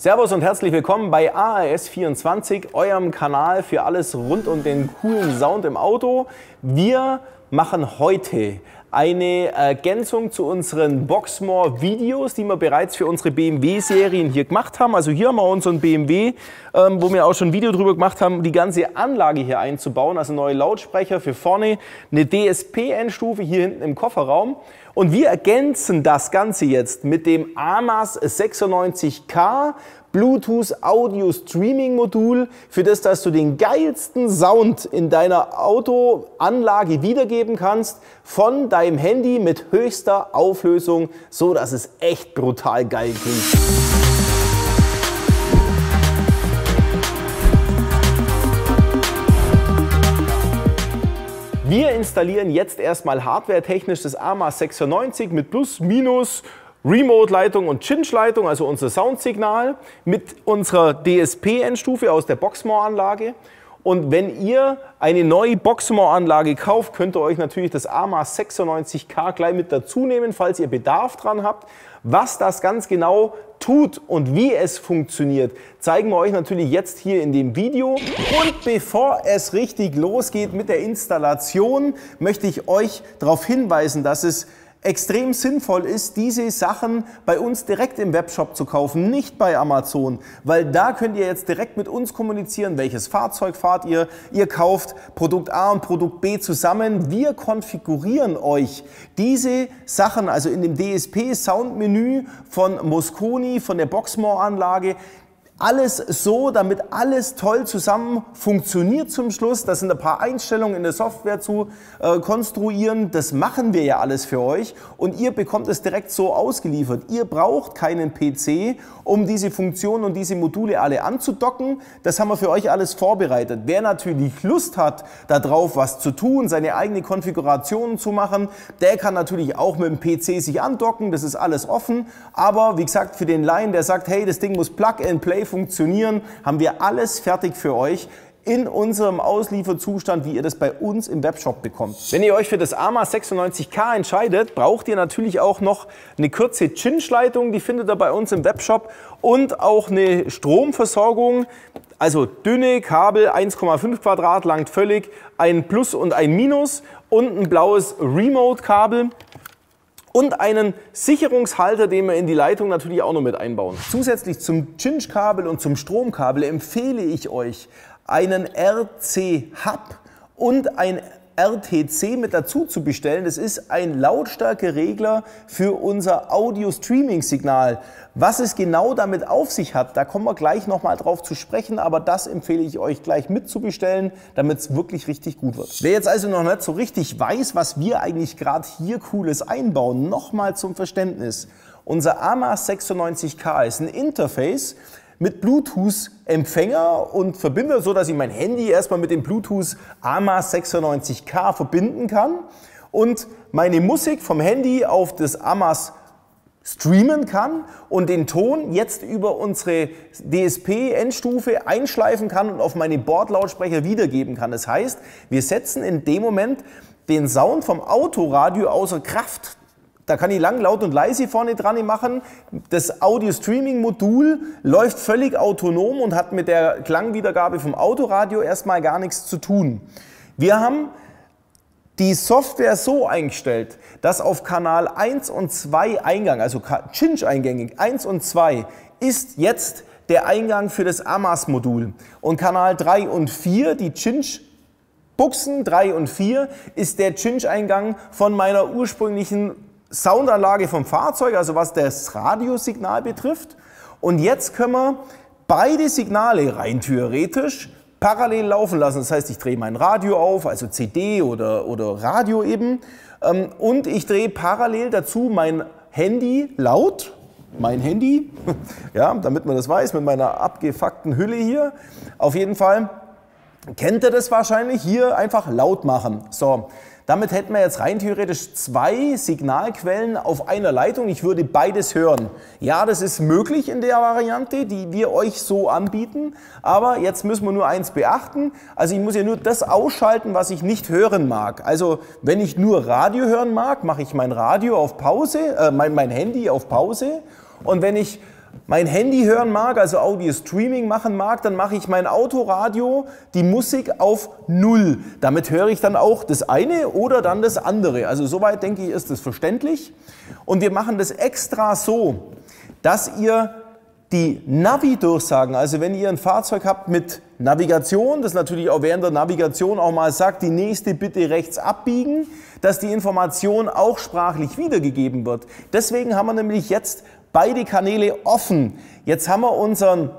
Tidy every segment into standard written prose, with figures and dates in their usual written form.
Servus und herzlich willkommen bei ARS24, eurem Kanal für alles rund um den coolen Sound im Auto. Wir machen heute eine Ergänzung zu unseren Boxmore-Videos, die wir bereits für unsere BMW-Serien hier gemacht haben. Also hier haben wir unseren BMW, wo wir auch schon ein Video drüber gemacht haben, die ganze Anlage hier einzubauen. Also neue Lautsprecher für vorne, eine DSP-Endstufe hier hinten im Kofferraum. Und wir ergänzen das Ganze jetzt mit dem AMAS 96K Bluetooth Audio Streaming Modul, für das, dass du den geilsten Sound in deiner Autoanlage wiedergeben kannst von deinem Handy mit höchster Auflösung, so dass es echt brutal geil klingt. Wir installieren jetzt erstmal hardwaretechnisch das AMAS 96 mit Plus, Minus, Remote-Leitung und Cinch-Leitung, also unser Soundsignal, mit unserer DSP-Endstufe aus der Boxmore-Anlage. Und wenn ihr eine neue Boxmore-Anlage kauft, könnt ihr euch natürlich das AMAS 96K gleich mit dazu nehmen, falls ihr Bedarf dran habt. Was das ganz genau tut und wie es funktioniert, zeigen wir euch natürlich jetzt hier in dem Video. Und bevor es richtig losgeht mit der Installation, möchte ich euch darauf hinweisen, dass es extrem sinnvoll ist, diese Sachen bei uns direkt im Webshop zu kaufen, nicht bei Amazon, weil da könnt ihr jetzt direkt mit uns kommunizieren, welches Fahrzeug fahrt ihr, ihr kauft Produkt A und Produkt B zusammen, wir konfigurieren euch diese Sachen, also in dem DSP-Soundmenü von Mosconi, von der Boxmore-Anlage, alles so, damit alles toll zusammen funktioniert zum Schluss. Da sind ein paar Einstellungen in der Software zu konstruieren. Das machen wir ja alles für euch und ihr bekommt es direkt so ausgeliefert. Ihr braucht keinen PC, um diese Funktionen und diese Module alle anzudocken. Das haben wir für euch alles vorbereitet. Wer natürlich Lust hat, darauf was zu tun, seine eigene Konfigurationen zu machen, der kann natürlich auch mit dem PC sich andocken. Das ist alles offen. Aber wie gesagt, für den Laien, der sagt, hey, das Ding muss Plug and Play funktionieren, haben wir alles fertig für euch in unserem Auslieferzustand, wie ihr das bei uns im Webshop bekommt. Wenn ihr euch für das AMAS 96K entscheidet, braucht ihr natürlich auch noch eine kurze Cinch-Leitung, die findet ihr bei uns im Webshop, und auch eine Stromversorgung, also dünne Kabel, 1,5 Quadrat, langt völlig, ein Plus und ein Minus und ein blaues Remote-Kabel. Und einen Sicherungshalter, den wir in die Leitung natürlich auch noch mit einbauen. Zusätzlich zum Cinch-Kabel und zum Stromkabel empfehle ich euch einen RC-Hub und ein RTC mit dazu zu bestellen. Das ist ein Lautstärkeregler für unser Audio-Streaming-Signal. Was es genau damit auf sich hat, da kommen wir gleich nochmal drauf zu sprechen, aber das empfehle ich euch gleich mitzubestellen, damit es wirklich richtig gut wird. Wer jetzt also noch nicht so richtig weiß, was wir eigentlich gerade hier Cooles einbauen, nochmal zum Verständnis. Unser AMAS 96K ist ein Interface mit Bluetooth-Empfänger und Verbinder, so dass ich mein Handy erstmal mit dem Bluetooth AMAS 96K verbinden kann und meine Musik vom Handy auf das AMAS streamen kann und den Ton jetzt über unsere DSP-Endstufe einschleifen kann und auf meine Bordlautsprecher wiedergeben kann. Das heißt, wir setzen in dem Moment den Sound vom Autoradio außer Kraft. Da kann ich lang, laut und leise vorne dran machen. Das Audio-Streaming-Modul läuft völlig autonom und hat mit der Klangwiedergabe vom Autoradio erstmal gar nichts zu tun. Wir haben die Software so eingestellt, dass auf Kanal 1 und 2 Eingang, also Cinch-Eingänge 1 und 2, ist jetzt der Eingang für das AMAS-Modul. Und Kanal 3 und 4, die Cinch-Buchsen 3 und 4, ist der Cinch-Eingang von meiner ursprünglichen Soundanlage vom Fahrzeug, also was das Radiosignal betrifft. Und jetzt können wir beide Signale rein theoretisch parallel laufen lassen. Das heißt, ich drehe mein Radio auf, also CD oder Radio eben, und ich drehe parallel dazu mein Handy laut, ja, damit man das weiß, mit meiner abgefuckten Hülle hier. Auf jeden Fall kennt ihr das wahrscheinlich, hier einfach laut machen. So. Damit hätten wir jetzt rein theoretisch zwei Signalquellen auf einer Leitung. Ich würde beides hören. Ja, das ist möglich in der Variante, die wir euch so anbieten. Aber jetzt müssen wir nur eins beachten. Also ich muss ja nur das ausschalten, was ich nicht hören mag. Also wenn ich nur Radio hören mag, mache ich mein Radio auf Pause, mein Handy auf Pause. Und wenn ich mein Handy hören mag, also Audio-Streaming machen mag, dann mache ich mein Autoradio, die Musik auf 0. Damit höre ich dann auch das eine oder dann das andere. Also soweit denke ich, ist das verständlich. Und wir machen das extra so, dass ihr die Navi-Durchsagen, also wenn ihr ein Fahrzeug habt mit Navigation, das natürlich auch während der Navigation auch mal sagt, die nächste bitte rechts abbiegen, dass die Information auch sprachlich wiedergegeben wird. Deswegen haben wir nämlich jetzt beide Kanäle offen. Jetzt haben wir unseren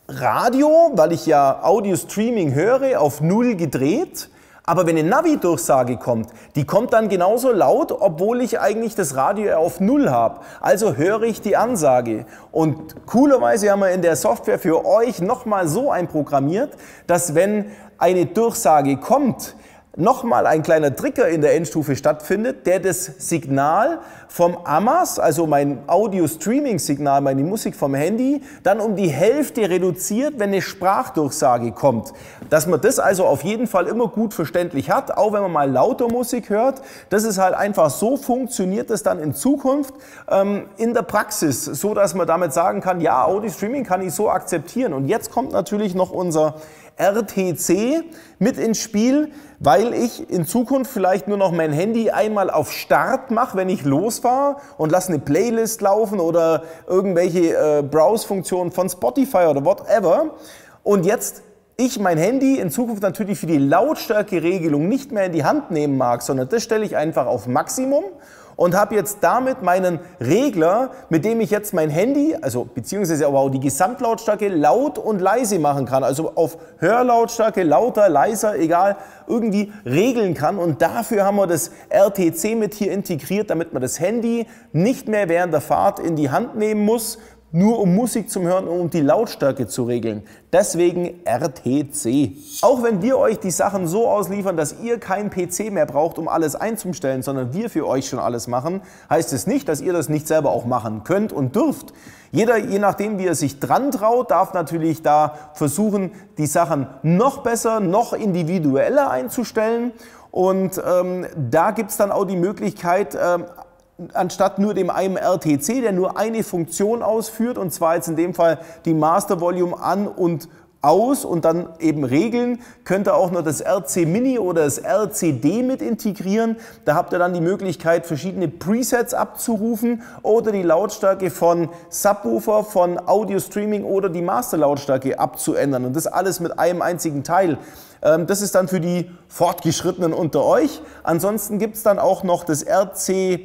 Radio, weil ich ja Audio-Streaming höre, auf 0 gedreht. Aber wenn eine Navi-Durchsage kommt, die kommt dann genauso laut, obwohl ich eigentlich das Radio auf 0 habe. Also höre ich die Ansage. Und coolerweise haben wir in der Software für euch nochmal so einprogrammiert, dass wenn eine Durchsage kommt, nochmal ein kleiner Trigger in der Endstufe stattfindet, der das Signal vom AMAS, also mein Audio-Streaming-Signal, meine Musik vom Handy, dann um die Hälfte reduziert, wenn eine Sprachdurchsage kommt. Dass man das also auf jeden Fall immer gut verständlich hat, auch wenn man mal lauter Musik hört. Das ist halt einfach so, funktioniert das dann in Zukunft in der Praxis, so dass man damit sagen kann, ja, Audio-Streaming kann ich so akzeptieren. Und jetzt kommt natürlich noch unser RTC mit ins Spiel, weil ich in Zukunft vielleicht nur noch mein Handy einmal auf Start mache, wenn ich losfahre und lasse eine Playlist laufen oder irgendwelche Browse-Funktionen von Spotify oder whatever. Und jetzt ich mein Handy in Zukunft natürlich für die Lautstärkeregelung nicht mehr in die Hand nehmen mag, sondern das stelle ich einfach auf Maximum und habe jetzt damit meinen Regler, mit dem ich jetzt mein Handy, also beziehungsweise aber auch die Gesamtlautstärke laut und leise machen kann, also auf Hörlautstärke, lauter, leiser, egal, irgendwie regeln kann. Und dafür haben wir das RTC mit hier integriert, damit man das Handy nicht mehr während der Fahrt in die Hand nehmen muss, nur um Musik zu hören und um die Lautstärke zu regeln. Deswegen RTC. Auch wenn wir euch die Sachen so ausliefern, dass ihr keinen PC mehr braucht, um alles einzustellen, sondern wir für euch schon alles machen, heißt es nicht, dass ihr das nicht selber auch machen könnt und dürft. Jeder, je nachdem, wie er sich dran traut, darf natürlich da versuchen, die Sachen noch besser, noch individueller einzustellen. Und da gibt es dann auch die Möglichkeit, anstatt nur dem einen RTC, der nur eine Funktion ausführt, und zwar jetzt in dem Fall die Master Volume an und aus und dann eben regeln, könnt ihr auch noch das RC Mini oder das RCD mit integrieren. Da habt ihr dann die Möglichkeit, verschiedene Presets abzurufen oder die Lautstärke von Subwoofer, von Audio Streaming oder die Master Lautstärke abzuändern. Und das alles mit einem einzigen Teil. Das ist dann für die Fortgeschrittenen unter euch. Ansonsten gibt es dann auch noch das RC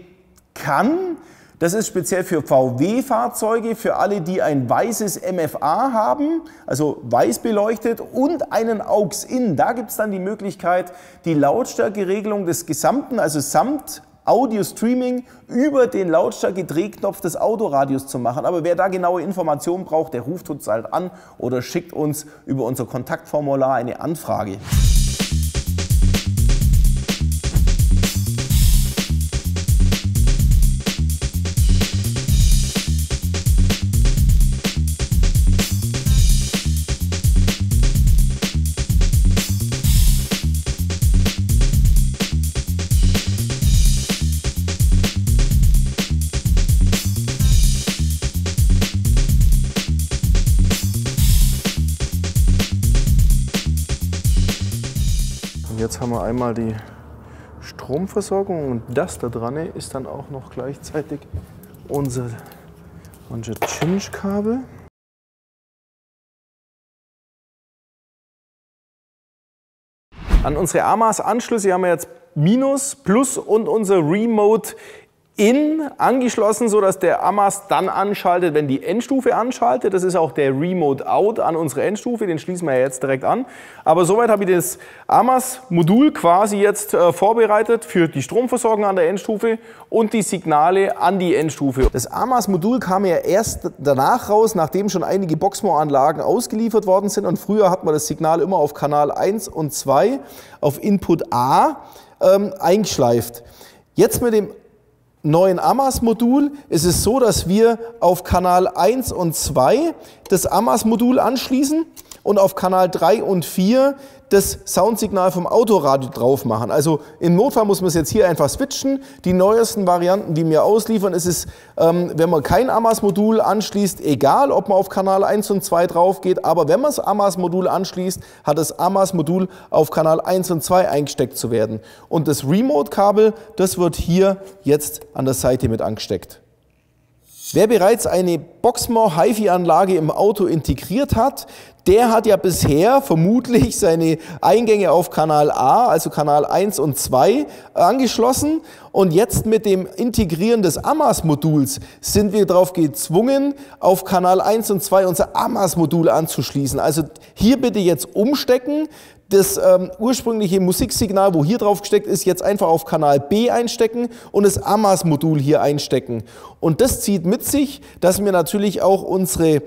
kann. Das ist speziell für VW-Fahrzeuge, für alle, die ein weißes MFA haben, also weiß beleuchtet und einen AUX-In. Da gibt es dann die Möglichkeit, die Lautstärkeregelung des gesamten, also samt Audio-Streaming über den Lautstärke-Drehknopf des Autoradios zu machen. Aber wer da genaue Informationen braucht, der ruft uns halt an oder schickt uns über unser Kontaktformular eine Anfrage. Jetzt haben wir einmal die Stromversorgung und das da dran ist dann auch noch gleichzeitig unser Cinch-Kabel. An unsere AMAS-Anschlüsse haben wir jetzt Minus, Plus und unser Remote In angeschlossen, sodass der AMAS dann anschaltet, wenn die Endstufe anschaltet. Das ist auch der Remote Out an unsere Endstufe, den schließen wir jetzt direkt an. Aber soweit habe ich das AMAS-Modul quasi jetzt vorbereitet für die Stromversorgung an der Endstufe und die Signale an die Endstufe. Das AMAS-Modul kam ja erst danach raus, nachdem schon einige Boxmo-Anlagen ausgeliefert worden sind. Und früher hat man das Signal immer auf Kanal 1 und 2 auf Input A eingeschleift. Jetzt mit dem neuen AMAS-Modul ist es so, dass wir auf Kanal 1 und 2 das AMAS-Modul anschließen und auf Kanal 3 und 4 das Soundsignal vom Autoradio drauf machen. Also im Notfall muss man es jetzt hier einfach switchen. Die neuesten Varianten, die wir ausliefern, ist es, wenn man kein AMAS-Modul anschließt, egal ob man auf Kanal 1 und 2 drauf geht, aber wenn man das AMAS-Modul anschließt, hat das AMAS-Modul auf Kanal 1 und 2 eingesteckt zu werden. Und das Remote-Kabel, das wird hier jetzt an der Seite mit angesteckt. Wer bereits eine Boxmor HiFi-Anlage im Auto integriert hat, der hat ja bisher vermutlich seine Eingänge auf Kanal A, also Kanal 1 und 2, angeschlossen. Und jetzt mit dem Integrieren des AMAS-Moduls sind wir darauf gezwungen, auf Kanal 1 und 2 unser AMAS-Modul anzuschließen. Also hier bitte jetzt umstecken. Das ursprüngliche Musiksignal, wo hier drauf gesteckt ist, jetzt einfach auf Kanal B einstecken und das AMAS-Modul hier einstecken. Und das zieht mit sich, dass wir natürlich auch unsere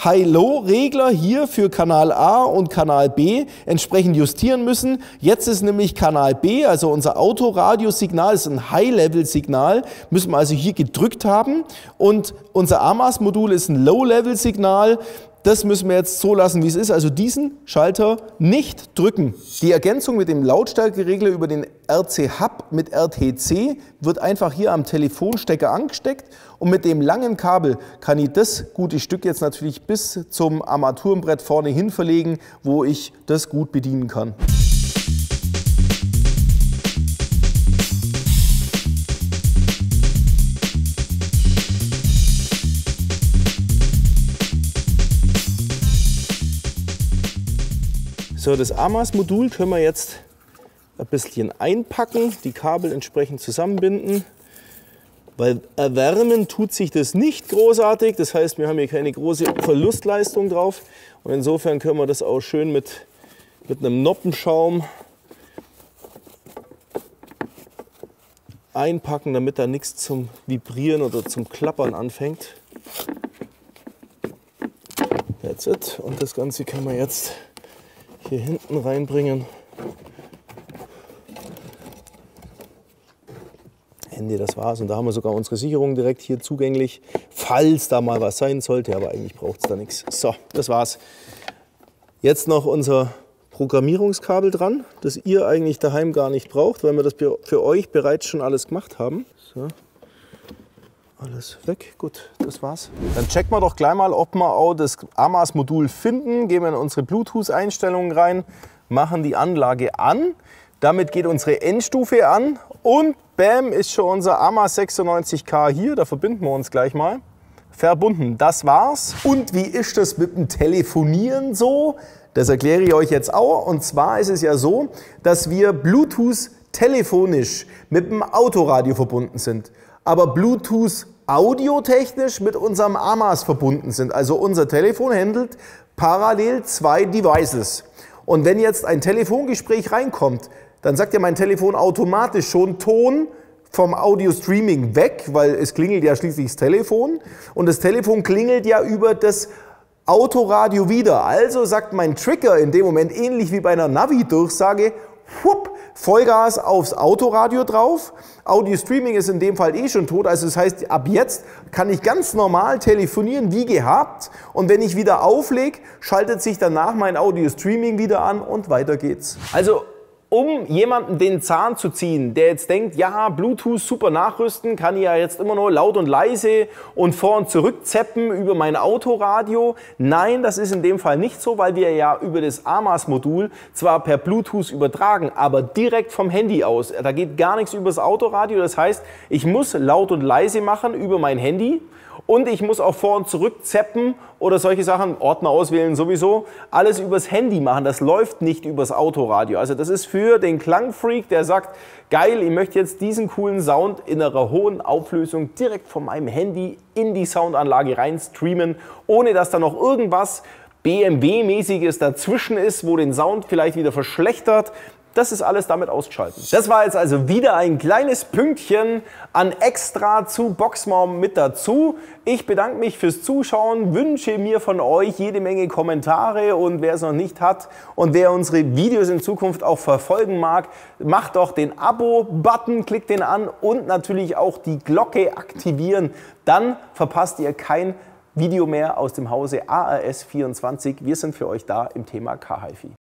High-Low-Regler hier für Kanal A und Kanal B entsprechend justieren müssen. Jetzt ist nämlich Kanal B, also unser Autoradiosignal, ist ein High-Level-Signal, müssen wir also hier gedrückt haben. Und unser AMAS-Modul ist ein Low-Level-Signal. Das müssen wir jetzt so lassen, wie es ist, also diesen Schalter nicht drücken. Die Ergänzung mit dem Lautstärkeregler über den RC-Hub mit RTC wird einfach hier am Telefonstecker angesteckt und mit dem langen Kabel kann ich das gute Stück jetzt natürlich bis zum Armaturenbrett vorne hin verlegen, wo ich das gut bedienen kann. So, das AMAS-Modul können wir jetzt ein bisschen einpacken, die Kabel entsprechend zusammenbinden, weil erwärmen tut sich das nicht großartig. Das heißt, wir haben hier keine große Verlustleistung drauf und insofern können wir das auch schön mit einem Noppenschaum einpacken, damit da nichts zum Vibrieren oder zum Klappern anfängt. That's it. Und das Ganze können wir jetzt hier hinten reinbringen. Handy, das war's. Und da haben wir sogar unsere Sicherung direkt hier zugänglich, falls da mal was sein sollte. Aber eigentlich braucht es da nichts. So, das war's. Jetzt noch unser Programmierungskabel dran, das ihr eigentlich daheim gar nicht braucht, weil wir das für euch bereits schon alles gemacht haben. So. Alles weg, gut, das war's. Dann checken wir doch gleich mal, ob wir auch das AMAS-Modul finden. Gehen wir in unsere Bluetooth-Einstellungen rein, machen die Anlage an. Damit geht unsere Endstufe an und bam, ist schon unser AMAS 96K hier. Da verbinden wir uns gleich mal. Verbunden, das war's. Und wie ist das mit dem Telefonieren so? Das erkläre ich euch jetzt auch. Und zwar ist es ja so, dass wir Bluetooth telefonisch mit dem Autoradio verbunden sind, aber Bluetooth audiotechnisch mit unserem AMAS verbunden sind. Also unser Telefon handelt parallel zwei Devices. Und wenn jetzt ein Telefongespräch reinkommt, dann sagt ja mein Telefon automatisch schon Ton vom Audio-Streaming weg, weil es klingelt ja schließlich das Telefon. Und das Telefon klingelt ja über das Autoradio wieder. Also sagt mein Trigger in dem Moment, ähnlich wie bei einer Navi-Durchsage, hup, Vollgas aufs Autoradio drauf. Audio-Streaming ist in dem Fall eh schon tot, also das heißt, ab jetzt kann ich ganz normal telefonieren wie gehabt und wenn ich wieder auflege, schaltet sich danach mein Audio-Streaming wieder an und weiter geht's. Also um jemanden den Zahn zu ziehen, der jetzt denkt, ja, Bluetooth super nachrüsten, kann ich ja jetzt immer nur laut und leise und vor und zurück zappen über mein Autoradio. Nein, das ist in dem Fall nicht so, weil wir ja über das AMAS-Modul zwar per Bluetooth übertragen, aber direkt vom Handy aus. Da geht gar nichts über das Autoradio, das heißt, ich muss laut und leise machen über mein Handy. Und ich muss auch vor und zurück zappen oder solche Sachen, Ordner auswählen sowieso, alles übers Handy machen. Das läuft nicht übers Autoradio. Also das ist für den Klangfreak, der sagt, geil, ich möchte jetzt diesen coolen Sound in einer hohen Auflösung direkt von meinem Handy in die Soundanlage rein streamen, ohne dass da noch irgendwas BMW-mäßiges dazwischen ist, wo den Sound vielleicht wieder verschlechtert. Das ist alles damit ausgeschaltet. Das war jetzt also wieder ein kleines Pünktchen an Extra zu Boxmor mit dazu. Ich bedanke mich fürs Zuschauen, wünsche mir von euch jede Menge Kommentare und wer es noch nicht hat und wer unsere Videos in Zukunft auch verfolgen mag, macht doch den Abo-Button, klickt den an und natürlich auch die Glocke aktivieren. Dann verpasst ihr kein Video mehr aus dem Hause ARS24. Wir sind für euch da im Thema Car HiFi.